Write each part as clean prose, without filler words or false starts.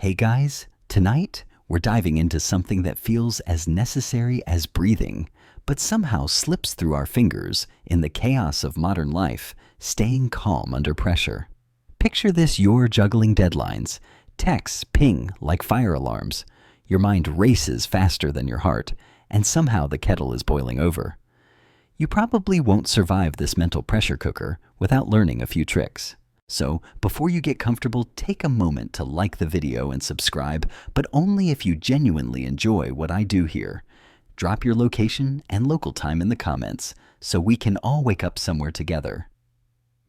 Hey guys, tonight we're diving into something that feels as necessary as breathing, but somehow slips through our fingers in the chaos of modern life: staying calm under pressure. Picture this: you're juggling deadlines, texts ping like fire alarms, your mind races faster than your heart, and somehow the kettle is boiling over. You probably won't survive this mental pressure cooker without learning a few tricks. So, before you get comfortable, take a moment to like the video and subscribe, but only if you genuinely enjoy what I do here. Drop your location and local time in the comments so we can all wake up somewhere together.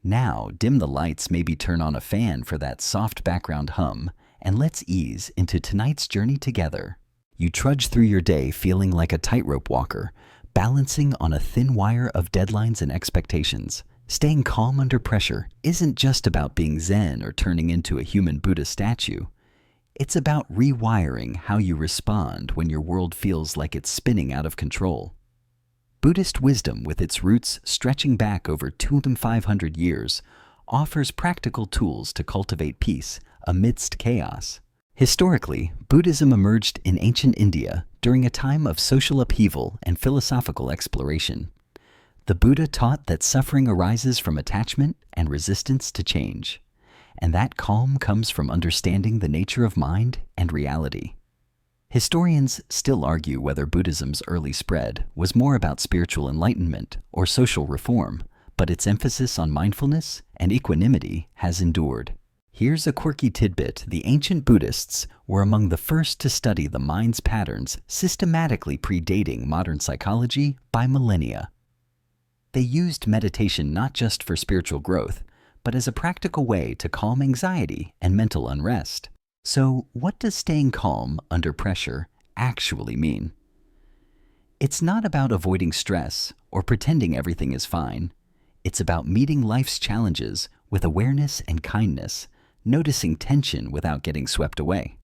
Now, dim the lights, maybe turn on a fan for that soft background hum, and let's ease into tonight's journey together. You trudge through your day feeling like a tightrope walker, balancing on a thin wire of deadlines and expectations. Staying calm under pressure isn't just about being zen or turning into a human Buddha statue. It's about rewiring how you respond when your world feels like it's spinning out of control. Buddhist wisdom, with its roots stretching back over 2,500 years, offers practical tools to cultivate peace amidst chaos. Historically, Buddhism emerged in ancient India during a time of social upheaval and philosophical exploration. The Buddha taught that suffering arises from attachment and resistance to change, and that calm comes from understanding the nature of mind and reality. Historians still argue whether Buddhism's early spread was more about spiritual enlightenment or social reform, but its emphasis on mindfulness and equanimity has endured. Here's a quirky tidbit: the ancient Buddhists were among the first to study the mind's patterns, systematically predating modern psychology by millennia. They used meditation not just for spiritual growth, but as a practical way to calm anxiety and mental unrest. So, what does staying calm under pressure actually mean? It's not about avoiding stress or pretending everything is fine. It's about meeting life's challenges with awareness and kindness, noticing tension without getting swept away.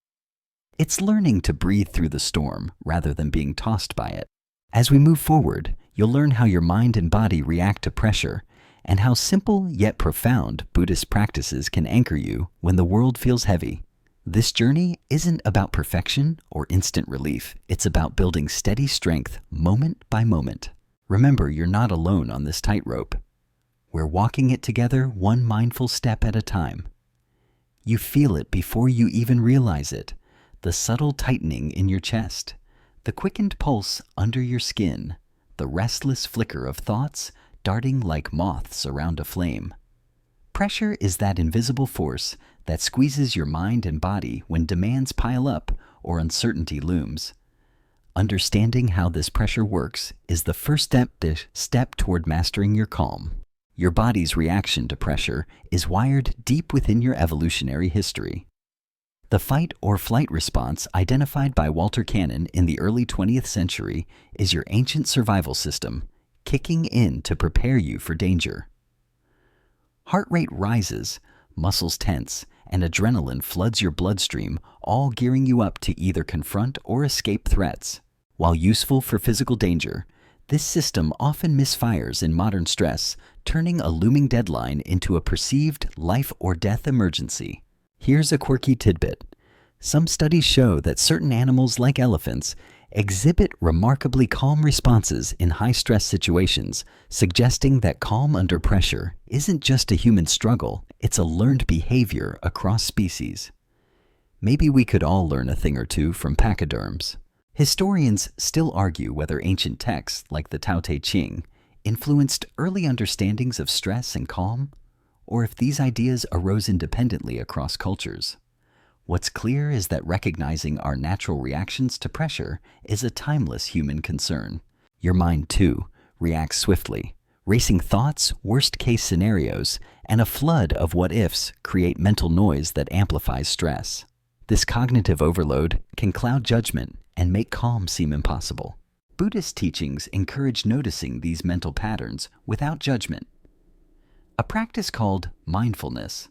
It's learning to breathe through the storm rather than being tossed by it. As we move forward, you'll learn how your mind and body react to pressure, and how simple yet profound Buddhist practices can anchor you when the world feels heavy. This journey isn't about perfection or instant relief. It's about building steady strength moment by moment. Remember, you're not alone on this tightrope. We're walking it together, one mindful step at a time. You feel it before you even realize it: the subtle tightening in your chest, the quickened pulse under your skin, the restless flicker of thoughts darting like moths around a flame. Pressure is that invisible force that squeezes your mind and body when demands pile up or uncertainty looms. Understanding how this pressure works is the first step toward mastering your calm. Your body's reaction to pressure is wired deep within your evolutionary history. The fight or flight response, identified by Walter Cannon in the early 20th century, is your ancient survival system, kicking in to prepare you for danger. Heart rate rises, muscles tense, and adrenaline floods your bloodstream, all gearing you up to either confront or escape threats. While useful for physical danger, this system often misfires in modern stress, turning a looming deadline into a perceived life or death emergency. Here's a quirky tidbit: some studies show that certain animals, like elephants, exhibit remarkably calm responses in high-stress situations, suggesting that calm under pressure isn't just a human struggle, it's a learned behavior across species. Maybe we could all learn a thing or two from pachyderms. Historians still argue whether ancient texts like the Tao Te Ching influenced early understandings of stress and calm, or if these ideas arose independently across cultures. What's clear is that recognizing our natural reactions to pressure is a timeless human concern. Your mind, too, reacts swiftly. Racing thoughts, worst-case scenarios, and a flood of what-ifs create mental noise that amplifies stress. This cognitive overload can cloud judgment and make calm seem impossible. Buddhist teachings encourage noticing these mental patterns without judgment. A practice called mindfulness.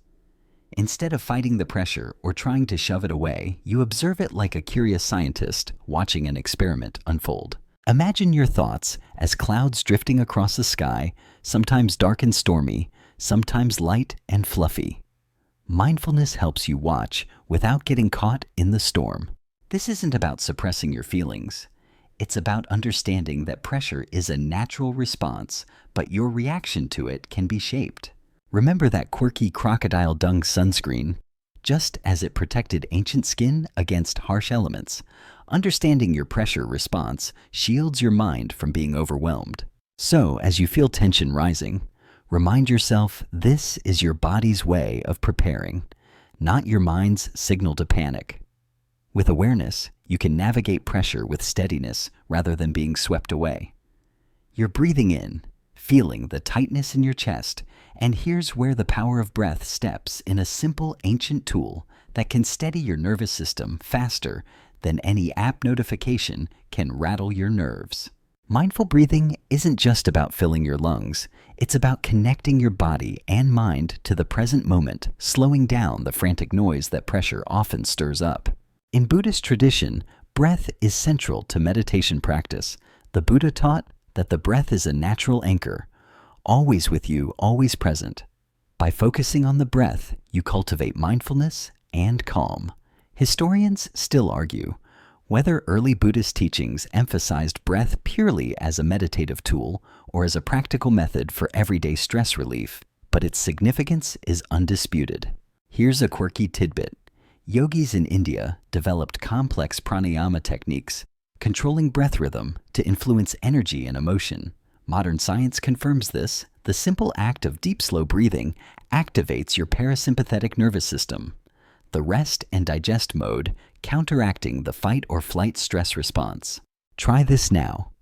Instead of fighting the pressure or trying to shove it away, you observe it like a curious scientist watching an experiment unfold. Imagine your thoughts as clouds drifting across the sky, sometimes dark and stormy, sometimes light and fluffy. Mindfulness helps you watch without getting caught in the storm. This isn't about suppressing your feelings. It's about understanding that pressure is a natural response, but your reaction to it can be shaped. Remember that quirky crocodile dung sunscreen? Just as it protected ancient skin against harsh elements, understanding your pressure response shields your mind from being overwhelmed. So, as you feel tension rising, remind yourself this is your body's way of preparing, not your mind's signal to panic. With awareness, you can navigate pressure with steadiness rather than being swept away. You're breathing in, feeling the tightness in your chest, and here's where the power of breath steps in a simple ancient tool that can steady your nervous system faster than any app notification can rattle your nerves. Mindful breathing isn't just about filling your lungs, it's about connecting your body and mind to the present moment, slowing down the frantic noise that pressure often stirs up. In Buddhist tradition, breath is central to meditation practice. The Buddha taught that the breath is a natural anchor, always with you, always present. By focusing on the breath, you cultivate mindfulness and calm. Historians still argue whether early Buddhist teachings emphasized breath purely as a meditative tool or as a practical method for everyday stress relief, but its significance is undisputed. Here's a quirky tidbit. Yogis in India developed complex pranayama techniques, controlling breath rhythm to influence energy and emotion. Modern science confirms this. The simple act of deep, slow breathing activates your parasympathetic nervous system, the rest and digest mode, counteracting the fight or flight stress response. Try this now.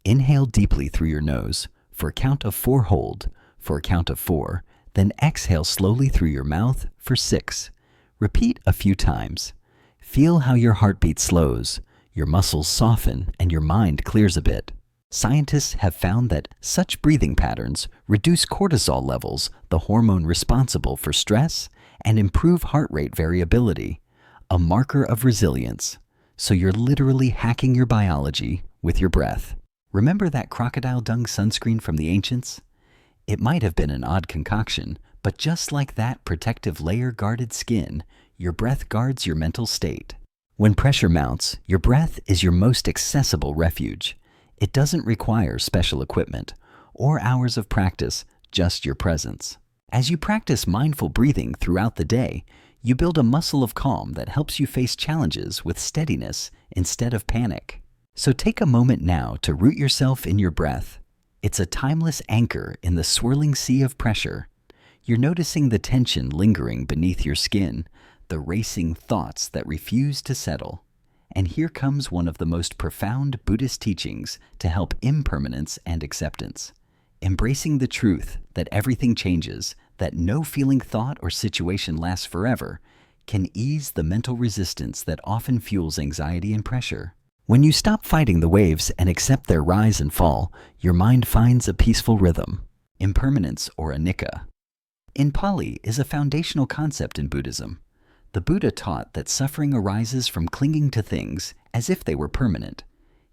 Inhale deeply through your nose. For a count of 4, hold. For a count of 4, then exhale slowly through your mouth for 6. Repeat a few times. Feel how your heartbeat slows, your muscles soften, and your mind clears a bit. Scientists have found that such breathing patterns reduce cortisol levels, the hormone responsible for stress, and improve heart rate variability, a marker of resilience. So you're literally hacking your biology with your breath. Remember that crocodile dung sunscreen from the ancients? It might have been an odd concoction, but just like that protective layer guarded skin, your breath guards your mental state. When pressure mounts, your breath is your most accessible refuge. It doesn't require special equipment or hours of practice, just your presence. As you practice mindful breathing throughout the day, you build a muscle of calm that helps you face challenges with steadiness instead of panic. So take a moment now to root yourself in your breath. It's a timeless anchor in the swirling sea of pressure. You're noticing the tension lingering beneath your skin, the racing thoughts that refuse to settle. And here comes one of the most profound Buddhist teachings to help impermanence and acceptance. Embracing the truth that everything changes, that no feeling, thought, or situation lasts forever, can ease the mental resistance that often fuels anxiety and pressure. When you stop fighting the waves and accept their rise and fall, your mind finds a peaceful rhythm. Impermanence, or anicca, in Pali, is a foundational concept in Buddhism. The Buddha taught that suffering arises from clinging to things as if they were permanent.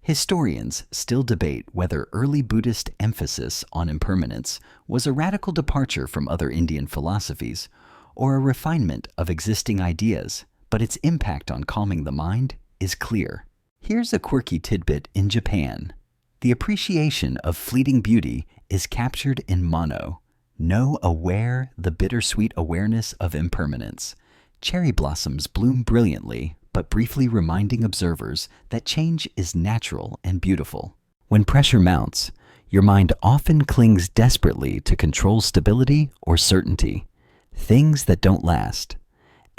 Historians still debate whether early Buddhist emphasis on impermanence was a radical departure from other Indian philosophies or a refinement of existing ideas, but its impact on calming the mind is clear. Here's a quirky tidbit in Japan. The appreciation of fleeting beauty is captured in mono. Know, aware, the bittersweet awareness of impermanence. Cherry blossoms bloom brilliantly, but briefly reminding observers that change is natural and beautiful. When pressure mounts, your mind often clings desperately to control stability or certainty, things that don't last.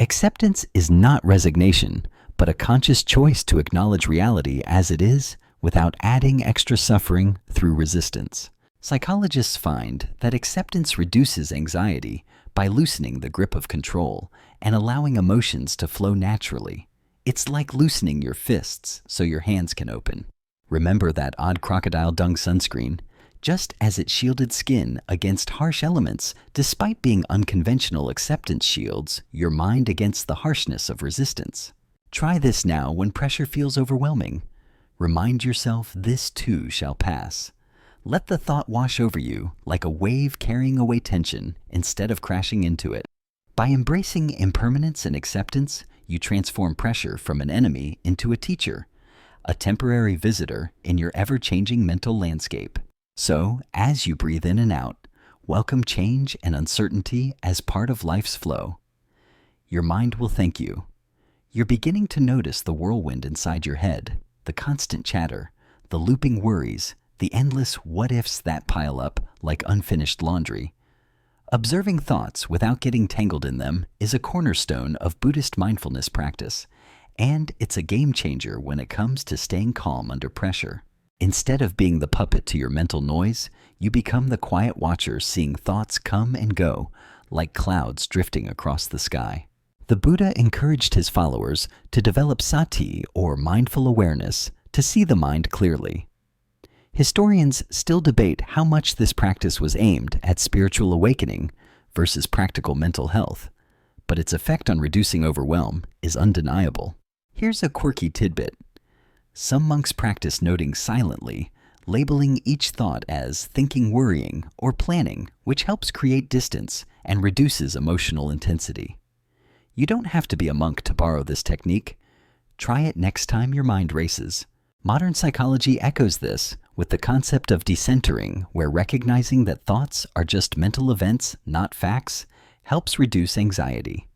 Acceptance is not resignation, but a conscious choice to acknowledge reality as it is without adding extra suffering through resistance. Psychologists find that acceptance reduces anxiety by loosening the grip of control and allowing emotions to flow naturally. It's like loosening your fists so your hands can open. Remember that odd crocodile dung sunscreen? Just as it shielded skin against harsh elements, despite being unconventional acceptance shields your mind against the harshness of resistance. Try this now when pressure feels overwhelming. Remind yourself this too shall pass. Let the thought wash over you like a wave carrying away tension instead of crashing into it. By embracing impermanence and acceptance, you transform pressure from an enemy into a teacher, a temporary visitor in your ever-changing mental landscape. So, as you breathe in and out, welcome change and uncertainty as part of life's flow. Your mind will thank you. You're beginning to notice the whirlwind inside your head, the constant chatter, the looping worries, the endless what-ifs that pile up like unfinished laundry. Observing thoughts without getting tangled in them is a cornerstone of Buddhist mindfulness practice, and it's a game changer when it comes to staying calm under pressure. Instead of being the puppet to your mental noise, you become the quiet watcher seeing thoughts come and go, like clouds drifting across the sky. The Buddha encouraged his followers to develop sati, or mindful awareness, to see the mind clearly. Historians still debate how much this practice was aimed at spiritual awakening versus practical mental health, but its effect on reducing overwhelm is undeniable. Here's a quirky tidbit. Some monks practice noting silently, labeling each thought as thinking, worrying, or planning, which helps create distance and reduces emotional intensity. You don't have to be a monk to borrow this technique. Try it next time your mind races. Modern psychology echoes this with the concept of decentering, where recognizing that thoughts are just mental events, not facts, helps reduce anxiety.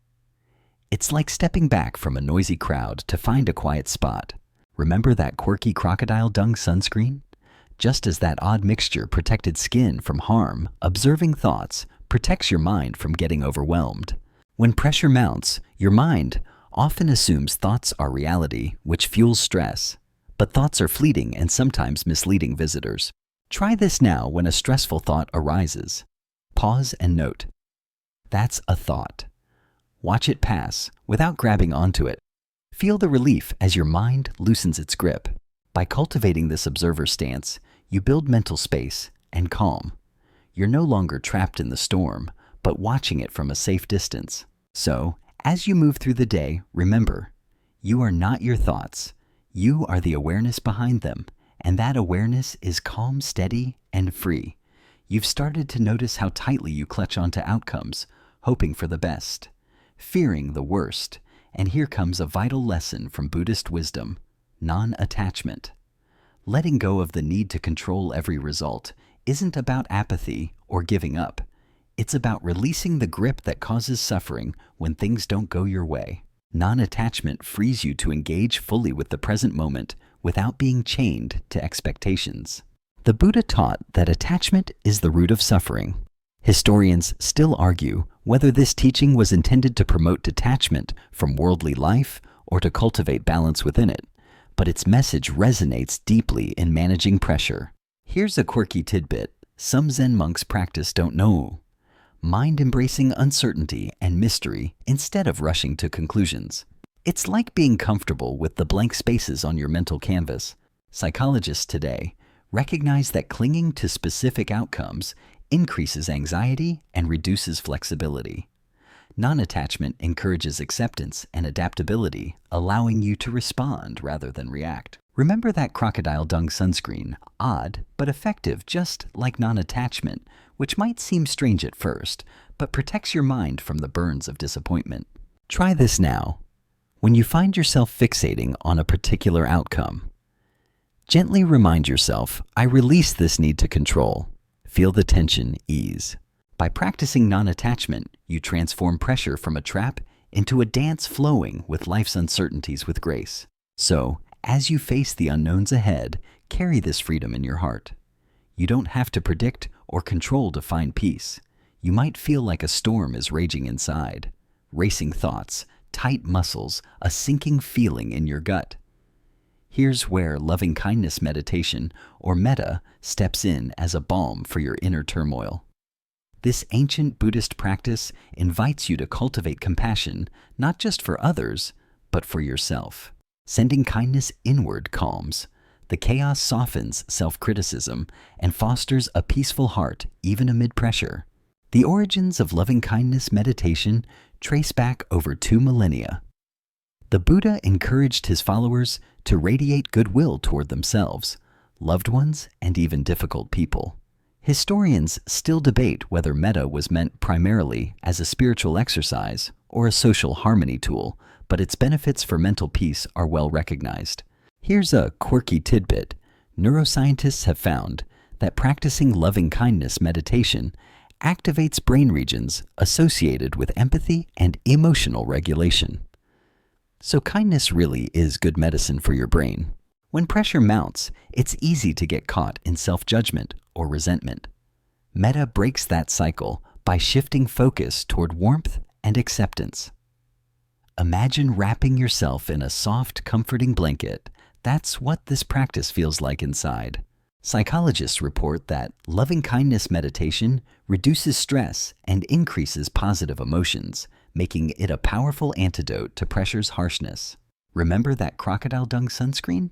It's like stepping back from a noisy crowd to find a quiet spot. Remember that quirky crocodile dung sunscreen? Just as that odd mixture protected skin from harm, observing thoughts protects your mind from getting overwhelmed. When pressure mounts, your mind often assumes thoughts are reality, which fuels stress. But thoughts are fleeting and sometimes misleading visitors. Try this now when a stressful thought arises. Pause and note. That's a thought. Watch it pass without grabbing onto it. Feel the relief as your mind loosens its grip. By cultivating this observer stance, you build mental space and calm. You're no longer trapped in the storm, but watching it from a safe distance. So, as you move through the day, remember, you are not your thoughts. You are the awareness behind them, and that awareness is calm, steady, and free. You've started to notice how tightly you clutch onto outcomes, hoping for the best, fearing the worst, and here comes a vital lesson from Buddhist wisdom: non-attachment. Letting go of the need to control every result isn't about apathy or giving up. It's about releasing the grip that causes suffering when things don't go your way. Non-attachment frees you to engage fully with the present moment without being chained to expectations. The Buddha taught that attachment is the root of suffering. Historians still argue whether this teaching was intended to promote detachment from worldly life or to cultivate balance within it, but its message resonates deeply in managing pressure. Here's a quirky tidbit some Zen monks practice don't know: mind embracing uncertainty and mystery instead of rushing to conclusions. It's like being comfortable with the blank spaces on your mental canvas. Psychologists today recognize that clinging to specific outcomes increases anxiety and reduces flexibility. Non-attachment encourages acceptance and adaptability, allowing you to respond rather than react. Remember that crocodile dung sunscreen, odd but effective, just like non-attachment, which might seem strange at first, but protects your mind from the burns of disappointment. Try this now. When you find yourself fixating on a particular outcome, gently remind yourself, I release this need to control. Feel the tension ease. By practicing non-attachment, you transform pressure from a trap into a dance flowing with life's uncertainties with grace. So, as you face the unknowns ahead, carry this freedom in your heart. You don't have to predict or control to find peace. You might feel like a storm is raging inside. Racing thoughts, tight muscles, a sinking feeling in your gut. Here's where loving-kindness meditation, or metta, steps in as a balm for your inner turmoil. This ancient Buddhist practice invites you to cultivate compassion, not just for others, but for yourself. Sending kindness inward calms. The chaos softens self-criticism and fosters a peaceful heart even amid pressure. The origins of loving-kindness meditation trace back over 2 millennia. The Buddha encouraged his followers to radiate goodwill toward themselves, loved ones, and even difficult people. Historians still debate whether metta was meant primarily as a spiritual exercise or a social harmony tool, but its benefits for mental peace are well recognized. Here's a quirky tidbit. Neuroscientists have found that practicing loving-kindness meditation activates brain regions associated with empathy and emotional regulation. So kindness really is good medicine for your brain. When pressure mounts, it's easy to get caught in self-judgment or resentment. Metta breaks that cycle by shifting focus toward warmth and acceptance. Imagine wrapping yourself in a soft, comforting blanket. That's what this practice feels like inside. Psychologists report that loving-kindness meditation reduces stress and increases positive emotions, making it a powerful antidote to pressure's harshness. Remember that crocodile dung sunscreen?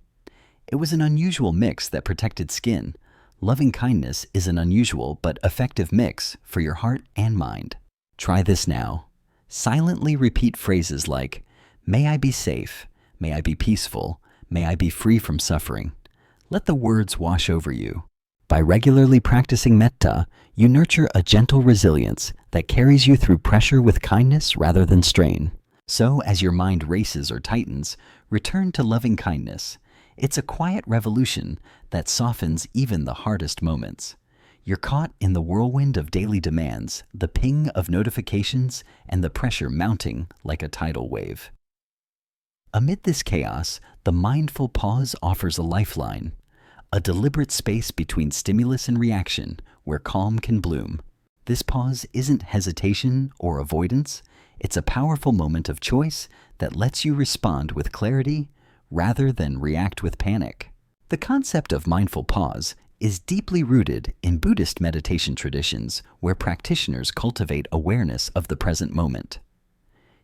It was an unusual mix that protected skin. Loving-kindness is an unusual but effective mix for your heart and mind. Try this now. Silently repeat phrases like, "May I be safe, may I be peaceful, may I be free from suffering." Let the words wash over you. By regularly practicing metta, you nurture a gentle resilience that carries you through pressure with kindness rather than strain. So, as your mind races or tightens, return to loving kindness. It's a quiet revolution that softens even the hardest moments. You're caught in the whirlwind of daily demands, the ping of notifications, and the pressure mounting like a tidal wave. Amid this chaos, the mindful pause offers a lifeline, a deliberate space between stimulus and reaction where calm can bloom. This pause isn't hesitation or avoidance, it's a powerful moment of choice that lets you respond with clarity rather than react with panic. The concept of mindful pause is deeply rooted in Buddhist meditation traditions where practitioners cultivate awareness of the present moment.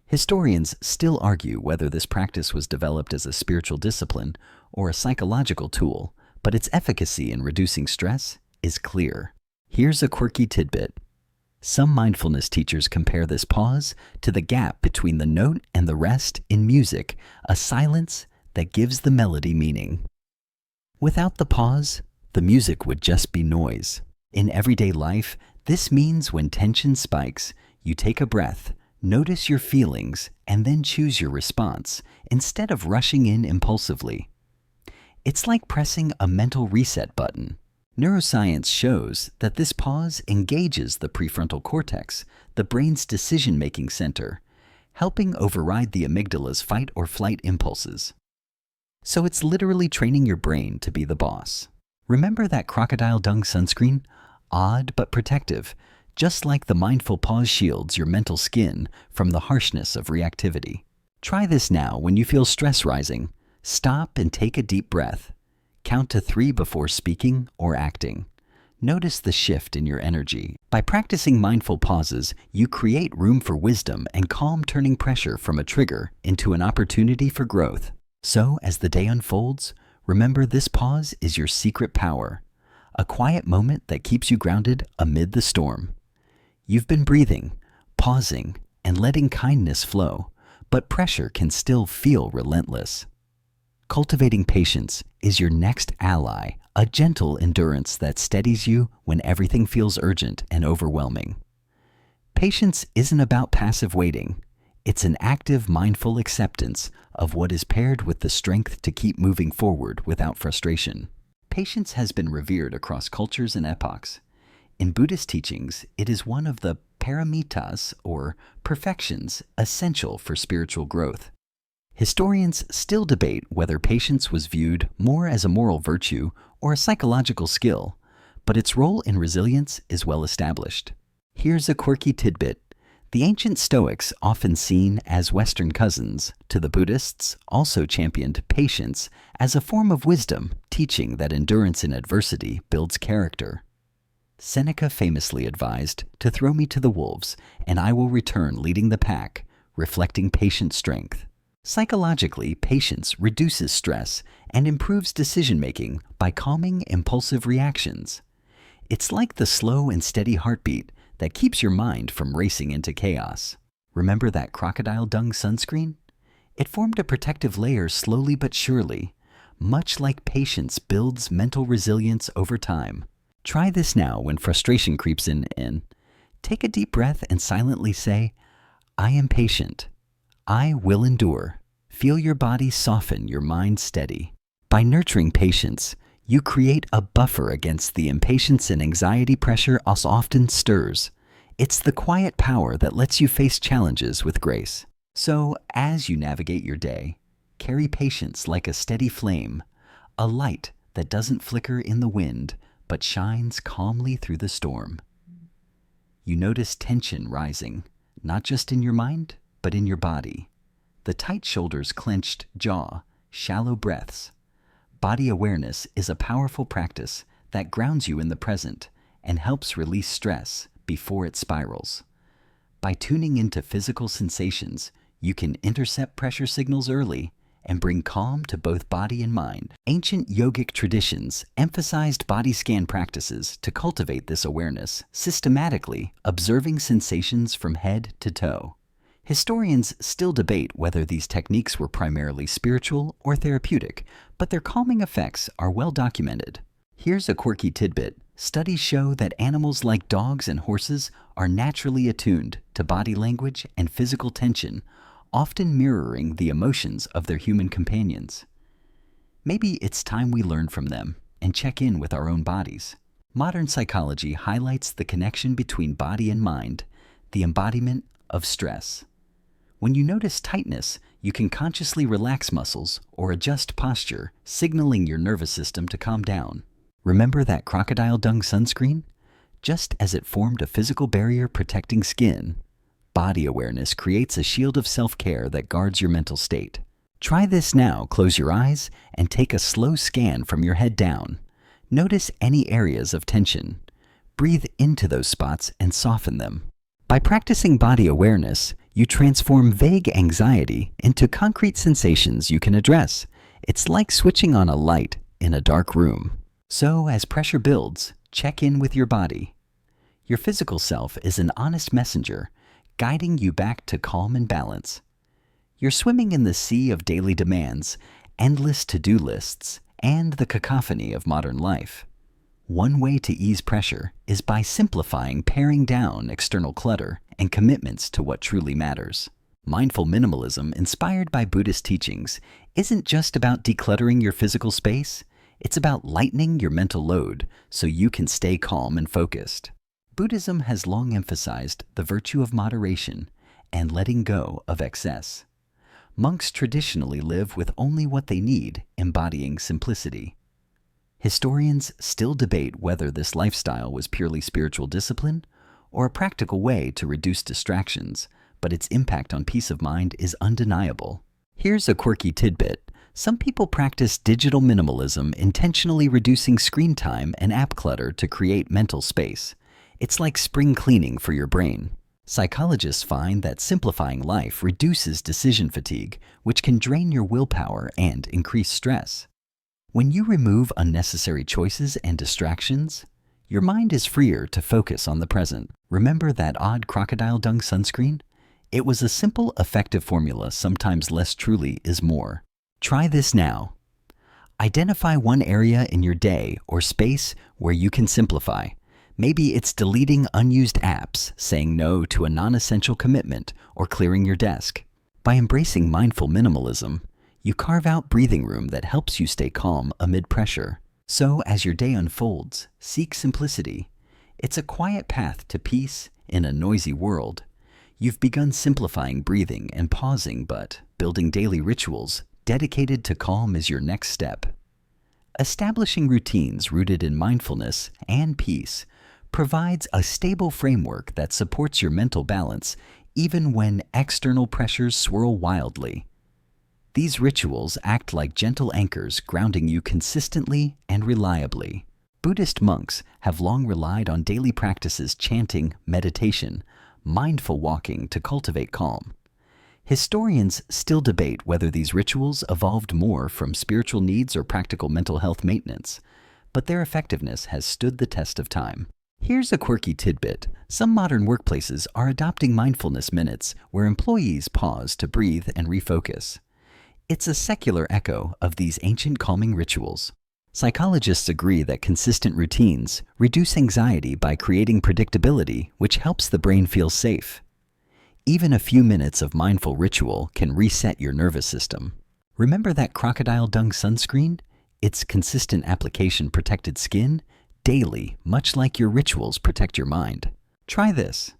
Historians still argue whether this practice was developed as a spiritual discipline or a psychological tool, but its efficacy in reducing stress is clear. Here's a quirky tidbit. Some mindfulness teachers compare this pause to the gap between the note and the rest in music, a silence that gives the melody meaning. Without the pause, the music would just be noise. In everyday life, this means when tension spikes, you take a breath, notice your feelings, and then choose your response instead of rushing in impulsively. It's like pressing a mental reset button. Neuroscience shows that this pause engages the prefrontal cortex, the brain's decision-making center, helping override the amygdala's fight or flight impulses. So it's literally training your brain to be the boss. Remember that crocodile dung sunscreen? Odd but protective, just like the mindful pause shields your mental skin from the harshness of reactivity. Try this now when you feel stress rising. Stop and take a deep breath. Count to 3 before speaking or acting. Notice the shift in your energy. By practicing mindful pauses, you create room for wisdom and calm, turning pressure from a trigger into an opportunity for growth. So, as the day unfolds, remember this pause is your secret power, a quiet moment that keeps you grounded amid the storm. You've been breathing, pausing, and letting kindness flow, but pressure can still feel relentless. Cultivating patience is your next ally, a gentle endurance that steadies you when everything feels urgent and overwhelming. Patience isn't about passive waiting. It's an active, mindful acceptance of what is paired with the strength to keep moving forward without frustration. Patience has been revered across cultures and epochs. In Buddhist teachings, it is one of the paramitas, or perfections, essential for spiritual growth. Historians still debate whether patience was viewed more as a moral virtue or a psychological skill, but its role in resilience is well established. Here's a quirky tidbit. The ancient Stoics, often seen as Western cousins to the Buddhists, also championed patience as a form of wisdom, teaching that endurance in adversity builds character. Seneca famously advised to throw me to the wolves, and I will return leading the pack, reflecting patient strength. Psychologically, patience reduces stress and improves decision-making by calming impulsive reactions. It's like the slow and steady heartbeat that keeps your mind from racing into chaos. Remember that crocodile dung sunscreen? It formed a protective layer slowly but surely, much like patience builds mental resilience over time. Try this now when frustration creeps in. Take a deep breath and silently say, I am patient. I will endure. Feel your body soften, your mind steady. By nurturing patience, you create a buffer against the impatience and anxiety pressure us often stirs. It's the quiet power that lets you face challenges with grace. So, as you navigate your day, carry patience like a steady flame, a light that doesn't flicker in the wind, but shines calmly through the storm. You notice tension rising, not just in your mind, but in your body. The tight shoulders, clenched jaw, shallow breaths. Body awareness is a powerful practice that grounds you in the present and helps release stress before it spirals. By tuning into physical sensations, you can intercept pressure signals early and bring calm to both body and mind. Ancient yogic traditions emphasized body scan practices to cultivate this awareness, systematically observing sensations from head to toe. Historians still debate whether these techniques were primarily spiritual or therapeutic, but their calming effects are well documented. Here's a quirky tidbit. Studies show that animals like dogs and horses are naturally attuned to body language and physical tension, often mirroring the emotions of their human companions. Maybe it's time we learn from them and check in with our own bodies. Modern psychology highlights the connection between body and mind, the embodiment of stress. When you notice tightness, you can consciously relax muscles or adjust posture, signaling your nervous system to calm down. Remember that crocodile dung sunscreen? Just as it formed a physical barrier protecting skin, body awareness creates a shield of self-care that guards your mental state. Try this now. Close your eyes and take a slow scan from your head down. Notice any areas of tension. Breathe into those spots and soften them. By practicing body awareness, you transform vague anxiety into concrete sensations you can address. It's like switching on a light in a dark room. So, as pressure builds, check in with your body. Your physical self is an honest messenger, guiding you back to calm and balance. You're swimming in the sea of daily demands, endless to-do lists, and the cacophony of modern life. One way to ease pressure is by simplifying, paring down external clutter and commitments to what truly matters. Mindful minimalism, inspired by Buddhist teachings, isn't just about decluttering your physical space, it's about lightening your mental load so you can stay calm and focused. Buddhism has long emphasized the virtue of moderation and letting go of excess. Monks traditionally live with only what they need, embodying simplicity. Historians still debate whether this lifestyle was purely spiritual discipline or a practical way to reduce distractions, but its impact on peace of mind is undeniable. Here's a quirky tidbit. Some people practice digital minimalism, intentionally reducing screen time and app clutter to create mental space. It's like spring cleaning for your brain. Psychologists find that simplifying life reduces decision fatigue, which can drain your willpower and increase stress. When you remove unnecessary choices and distractions, your mind is freer to focus on the present. Remember that odd crocodile dung sunscreen? It was a simple, effective formula. Sometimes less truly is more. Try this now. Identify one area in your day or space where you can simplify. Maybe it's deleting unused apps, saying no to a non-essential commitment, or clearing your desk. By embracing mindful minimalism, you carve out breathing room that helps you stay calm amid pressure. So, as your day unfolds, seek simplicity. It's a quiet path to peace in a noisy world. You've begun simplifying breathing and pausing, but building daily rituals dedicated to calm is your next step. Establishing routines rooted in mindfulness and peace provides a stable framework that supports your mental balance even when external pressures swirl wildly. These rituals act like gentle anchors, grounding you consistently and reliably. Buddhist monks have long relied on daily practices, chanting, meditation, mindful walking to cultivate calm. Historians still debate whether these rituals evolved more from spiritual needs or practical mental health maintenance, but their effectiveness has stood the test of time. Here's a quirky tidbit. Some modern workplaces are adopting mindfulness minutes where employees pause to breathe and refocus. It's a secular echo of these ancient calming rituals. Psychologists agree that consistent routines reduce anxiety by creating predictability, which helps the brain feel safe. Even a few minutes of mindful ritual can reset your nervous system. Remember that crocodile dung sunscreen? Its consistent application protected skin daily, much like your rituals protect your mind. Try this.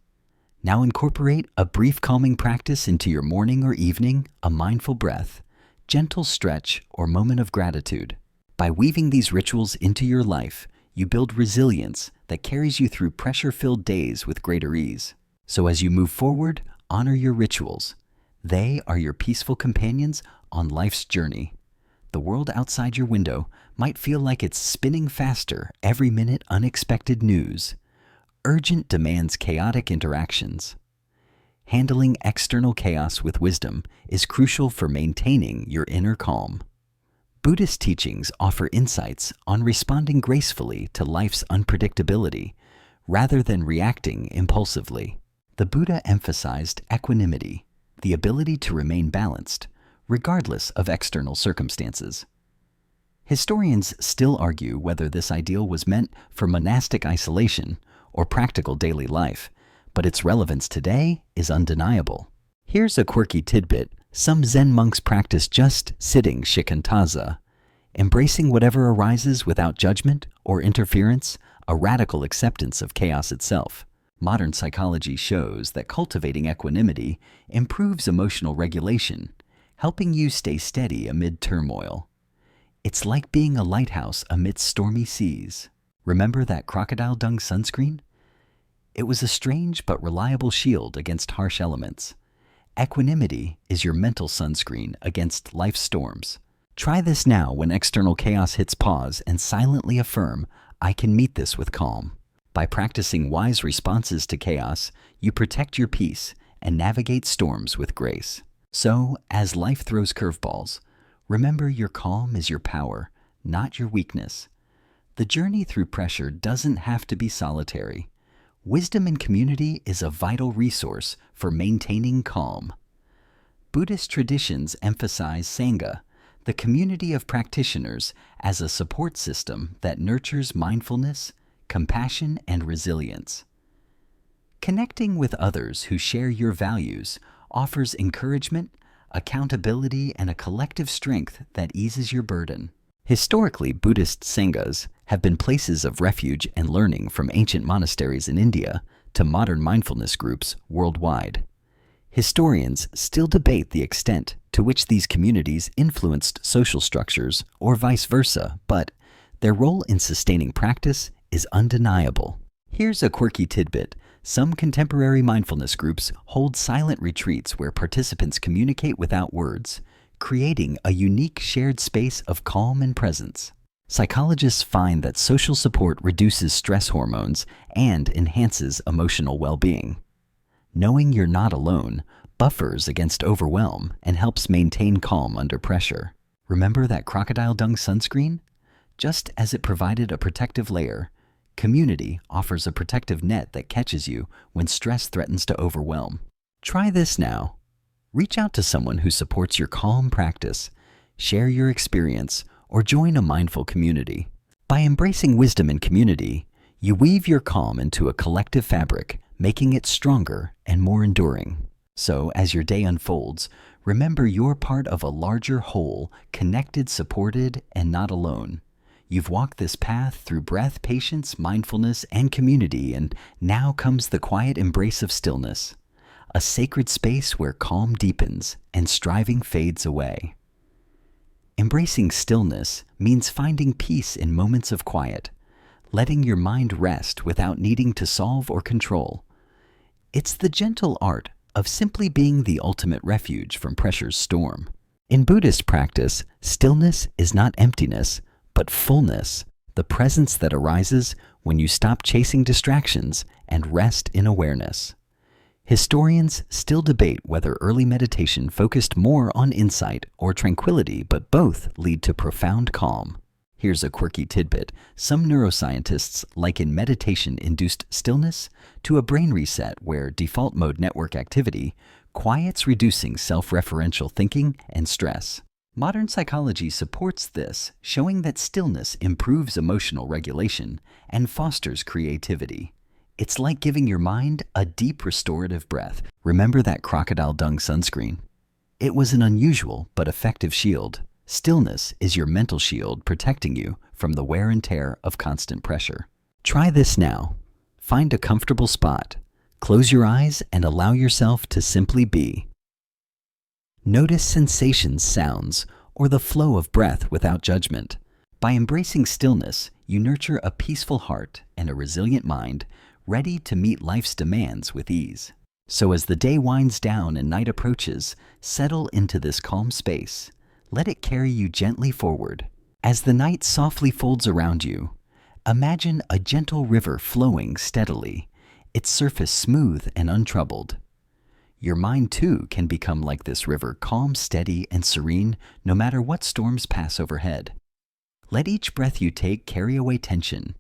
Now incorporate a brief calming practice into your morning or evening, a mindful breath, gentle stretch, or moment of gratitude. By weaving these rituals into your life, you build resilience that carries you through pressure-filled days with greater ease. So as you move forward, honor your rituals. They are your peaceful companions on life's journey. The world outside your window might feel like it's spinning faster every minute. Unexpected news. Urgent demands chaotic interactions. Handling external chaos with wisdom is crucial for maintaining your inner calm. Buddhist teachings offer insights on responding gracefully to life's unpredictability rather than reacting impulsively. The Buddha emphasized equanimity, the ability to remain balanced, regardless of external circumstances. Historians still argue whether this ideal was meant for monastic isolation or practical daily life, but its relevance today is undeniable. Here's a quirky tidbit. Some Zen monks practice just sitting shikantaza, embracing whatever arises without judgment or interference, a radical acceptance of chaos itself. Modern psychology shows that cultivating equanimity improves emotional regulation, helping you stay steady amid turmoil. It's like being a lighthouse amidst stormy seas. Remember that crocodile dung sunscreen? It was a strange but reliable shield against harsh elements. Equanimity is your mental sunscreen against life's storms. Try this now when external chaos hits pause and silently affirm, I can meet this with calm. By practicing wise responses to chaos, you protect your peace and navigate storms with grace. So, as life throws curveballs, remember your calm is your power, not your weakness. The journey through pressure doesn't have to be solitary. Wisdom and community is a vital resource for maintaining calm. Buddhist traditions emphasize Sangha, the community of practitioners, as a support system that nurtures mindfulness, compassion, and resilience. Connecting with others who share your values offers encouragement, accountability, and a collective strength that eases your burden. Historically, Buddhist Sanghas have been places of refuge and learning, from ancient monasteries in India to modern mindfulness groups worldwide. Historians still debate the extent to which these communities influenced social structures or vice versa, but their role in sustaining practice is undeniable. Here's a quirky tidbit. Some contemporary mindfulness groups hold silent retreats where participants communicate without words, creating a unique shared space of calm and presence. Psychologists find that social support reduces stress hormones and enhances emotional well-being. Knowing you're not alone buffers against overwhelm and helps maintain calm under pressure. Remember that crocodile dung sunscreen? Just as it provided a protective layer, community offers a protective net that catches you when stress threatens to overwhelm. Try this now. Reach out to someone who supports your calm practice, share your experience, or join a mindful community. By embracing wisdom and community, you weave your calm into a collective fabric, making it stronger and more enduring. So, as your day unfolds, remember you're part of a larger whole, connected, supported, and not alone. You've walked this path through breath, patience, mindfulness, and community, and now comes the quiet embrace of stillness, a sacred space where calm deepens and striving fades away. Embracing stillness means finding peace in moments of quiet, letting your mind rest without needing to solve or control. It's the gentle art of simply being the ultimate refuge from pressure's storm. In Buddhist practice, stillness is not emptiness, but fullness, the presence that arises when you stop chasing distractions and rest in awareness. Historians still debate whether early meditation focused more on insight or tranquility, but both lead to profound calm. Here's a quirky tidbit. Some neuroscientists liken meditation-induced stillness to a brain reset where default mode network activity quiets, reducing self-referential thinking and stress. Modern psychology supports this, showing that stillness improves emotional regulation and fosters creativity. It's like giving your mind a deep restorative breath. Remember that crocodile dung sunscreen? It was an unusual but effective shield. Stillness is your mental shield protecting you from the wear and tear of constant pressure. Try this now. Find a comfortable spot, close your eyes, and allow yourself to simply be. Notice sensations, sounds, or the flow of breath without judgment. By embracing stillness, you nurture a peaceful heart and a resilient mind, ready to meet life's demands with ease. So as the day winds down and night approaches, settle into this calm space. Let it carry you gently forward. As the night softly folds around you, imagine a gentle river flowing steadily, its surface smooth and untroubled. Your mind, too, can become like this river, calm, steady, and serene, no matter what storms pass overhead. Let each breath you take carry away tension,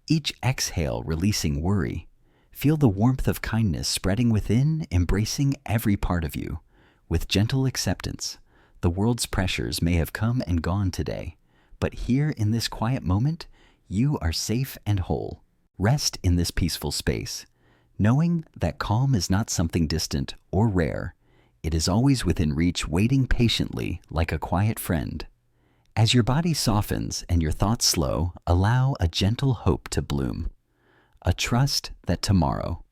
each exhale releasing worry. Feel the warmth of kindness spreading within, embracing every part of you. With gentle acceptance, the world's pressures may have come and gone today, but here in this quiet moment, you are safe and whole. Rest in this peaceful space, knowing that calm is not something distant or rare. It is always within reach, waiting patiently like a quiet friend. As your body softens and your thoughts slow, allow a gentle hope to bloom, a trust that tomorrow,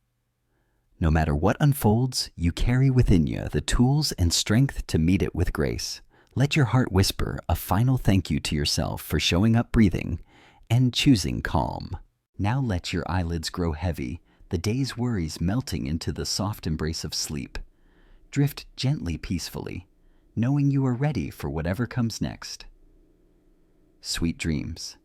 no matter what unfolds, you carry within you the tools and strength to meet it with grace. Let your heart whisper a final thank you to yourself for showing up, breathing, and choosing calm. Now let your eyelids grow heavy, the day's worries melting into the soft embrace of sleep. Drift gently, peacefully, knowing you are ready for whatever comes next. Sweet dreams.